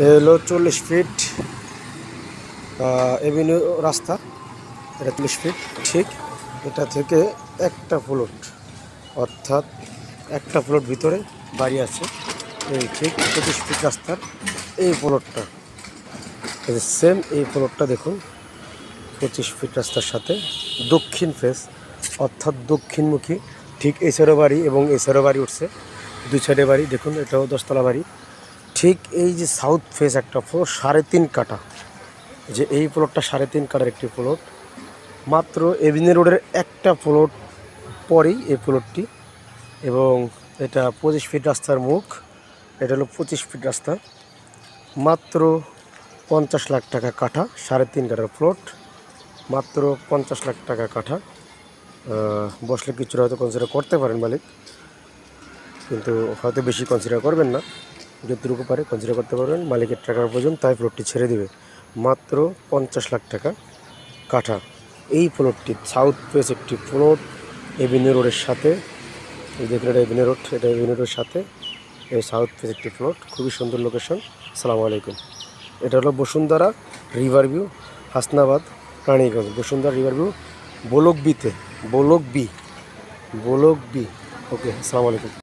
এ হলো 40 fit Avenue রাস্তা। এটা 40 ফিট ঠিক। এটা থেকে একটা প্লট, অর্থাৎ একটা প্লট ভিতরে বাড়ি আছে। এই ঠিক 25 ফিট রাস্তার এই প্লটটা, এই সেম এই প্লটটা দেখুন 25 ফিট রাস্তার সাথে দক্ষিণ ফেস, অর্থাৎ দক্ষিণমুখী। ঠিক এই সাইডে বাড়ি এবং এই সাইডে বাড়ি উঠছে, দুই সাইডে বাড়ি। দেখুন এটাও 10তলা বাড়ি। ঠিক এই যে সাউথ ফেস একটা প্লট 3.5 কাঠা, যে এই প্লটটা 3.5 কাঠার একটি প্লট। মাত্র এভিনিউ রোডের একটা প্লট পরেই এই প্লটটি, এবং এটা 25 ফিট রাস্তার মুখ। এটা হলো 25 ফিট রাস্তা, মাত্র 50 লাখ টাকা কাঠা, 3.5 কাঠার প্লট, মাত্র 50 লাখ টাকা কাঠা। বসলে কিছুটা হয়তো কনসিডার করতে পারেন মালিক, কিন্তু হয়তো বেশি কনসিডার করবেন না। যতটুকু পারে কনসিডার করতে পারবেন। মালিকের টাকার প্রয়োজন, তাই প্লটটি ছেড়ে দিবে। মাত্র 50 লাখ টাকা কাঠা এই প্লটটি। সাউথ ফেস একটি প্লট এভিনিউ রোডের সাথে। দেখুন এটা এভিনিউ রোড, এটা এভিনিউ রোডের সাথে এই সাউথ ফেস একটি প্লট, খুবই সুন্দর লোকেশন। আসসালামু আলাইকুম। এটা হলো Bashundhara river view, Hasnabad, Raniganj. Bashundhara river view, block বিতে, ব্লক বি। ওকে, আসসালামু আলাইকুম।